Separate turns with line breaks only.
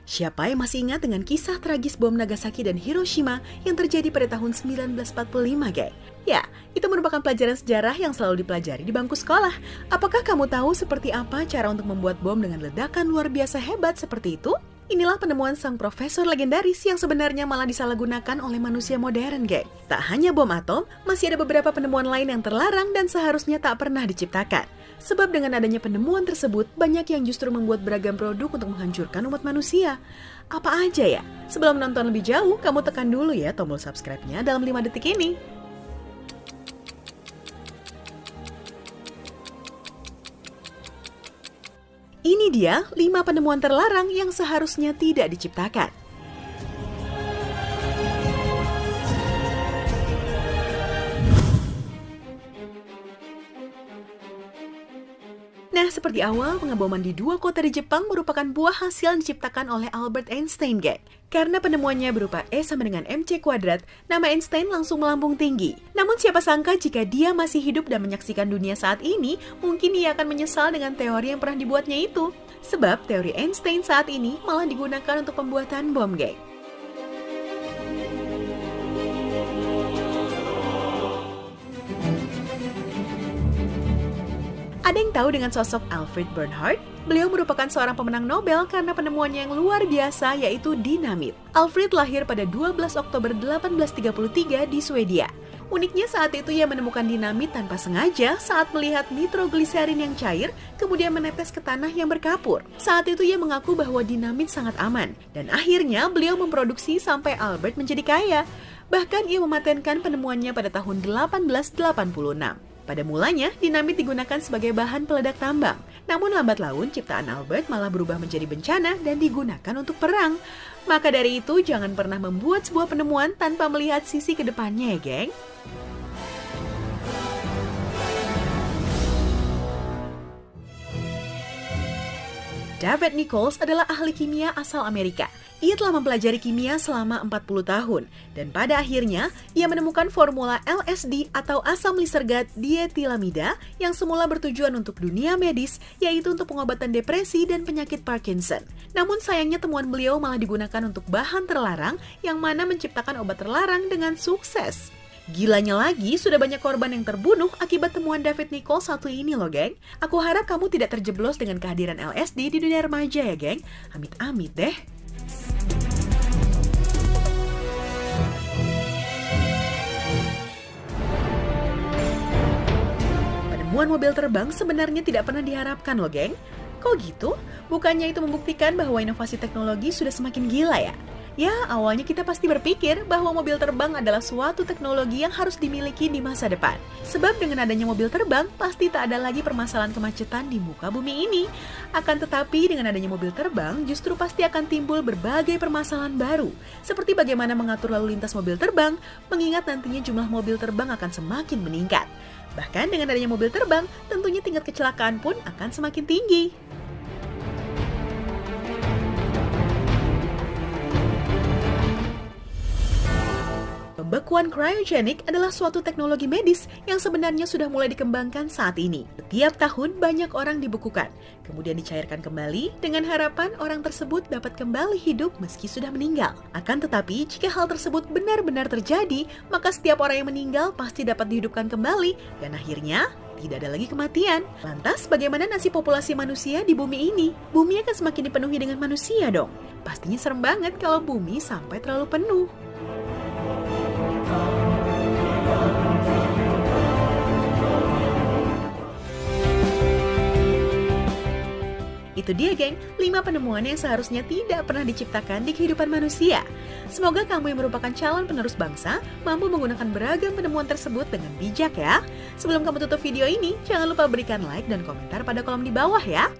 Siapa yang masih ingat dengan kisah tragis bom Nagasaki dan Hiroshima yang terjadi pada tahun 1945, geng? Ya, itu merupakan pelajaran sejarah yang selalu dipelajari di bangku sekolah. Apakah kamu tahu seperti apa cara untuk membuat bom dengan ledakan luar biasa hebat seperti itu? Inilah penemuan sang profesor legendaris yang sebenarnya malah disalahgunakan oleh manusia modern, geng. Tak hanya bom atom, masih ada beberapa penemuan lain yang terlarang dan seharusnya tak pernah diciptakan. Sebab dengan adanya penemuan tersebut, banyak yang justru membuat beragam produk untuk menghancurkan umat manusia. Apa aja ya? Sebelum nonton lebih jauh, kamu tekan dulu ya tombol subscribe-nya dalam 5 detik ini. Ini dia 5 penemuan terlarang yang seharusnya tidak diciptakan. Nah, seperti awal, pengeboman di 2 kota di Jepang merupakan buah hasil yang diciptakan oleh Albert Einstein, geng. Karena penemuannya berupa E sama dengan MC kuadrat, nama Einstein langsung melambung tinggi. Namun siapa sangka jika dia masih hidup dan menyaksikan dunia saat ini, mungkin ia akan menyesal dengan teori yang pernah dibuatnya itu. Sebab teori Einstein saat ini malah digunakan untuk pembuatan bom, geng. Ada yang tahu dengan sosok Alfred Bernhard? Beliau merupakan seorang pemenang Nobel karena penemuannya yang luar biasa, yaitu dinamit. Alfred lahir pada 12 Oktober 1833 di Swedia. Uniknya saat itu ia menemukan dinamit tanpa sengaja saat melihat nitrogliserin yang cair, kemudian menetes ke tanah yang berkapur. Saat itu ia mengaku bahwa dinamit sangat aman, dan akhirnya beliau memproduksi sampai Albert menjadi kaya. Bahkan ia mematenkan penemuannya pada tahun 1886. Pada mulanya, dinamit digunakan sebagai bahan peledak tambang. Namun lambat laun, ciptaan Albert malah berubah menjadi bencana dan digunakan untuk perang. Maka dari itu, jangan pernah membuat sebuah penemuan tanpa melihat sisi ke depannya ya, geng. David Nichols adalah ahli kimia asal Amerika. Ia telah mempelajari kimia selama 40 tahun, dan pada akhirnya ia menemukan formula LSD atau asam lisergat dietilamida yang semula bertujuan untuk dunia medis, yaitu untuk pengobatan depresi dan penyakit Parkinson. Namun sayangnya temuan beliau malah digunakan untuk bahan terlarang yang mana menciptakan obat terlarang dengan sukses. Gilanya lagi, sudah banyak korban yang terbunuh akibat temuan David Nichols satu ini loh, geng. Aku harap kamu tidak terjeblos dengan kehadiran LSD di dunia remaja ya, geng. Amit-amit deh. Penemuan mobil terbang sebenarnya tidak pernah diharapkan loh, geng. Kok gitu? Bukannya itu membuktikan bahwa inovasi teknologi sudah semakin gila ya? Ya, awalnya kita pasti berpikir bahwa mobil terbang adalah suatu teknologi yang harus dimiliki di masa depan. Sebab dengan adanya mobil terbang, pasti tak ada lagi permasalahan kemacetan di muka bumi ini. Akan tetapi dengan adanya mobil terbang, justru pasti akan timbul berbagai permasalahan baru. Seperti bagaimana mengatur lalu lintas mobil terbang, mengingat nantinya jumlah mobil terbang akan semakin meningkat. Bahkan dengan adanya mobil terbang, tentunya tingkat kecelakaan pun akan semakin tinggi. Pembekuan cryogenik adalah suatu teknologi medis yang sebenarnya sudah mulai dikembangkan saat ini. Setiap tahun banyak orang dibekukan, kemudian dicairkan kembali dengan harapan orang tersebut dapat kembali hidup meski sudah meninggal. Akan tetapi, jika hal tersebut benar-benar terjadi, maka setiap orang yang meninggal pasti dapat dihidupkan kembali dan akhirnya tidak ada lagi kematian. Lantas, bagaimana nasib populasi manusia di bumi ini? Bumi akan semakin dipenuhi dengan manusia dong. Pastinya serem banget kalau bumi sampai terlalu penuh. Itu dia, geng, 5 penemuan yang seharusnya tidak pernah diciptakan di kehidupan manusia. Semoga kamu yang merupakan calon penerus bangsa mampu menggunakan beragam penemuan tersebut dengan bijak ya. Sebelum kamu tutup video ini, jangan lupa berikan like dan komentar pada kolom di bawah ya.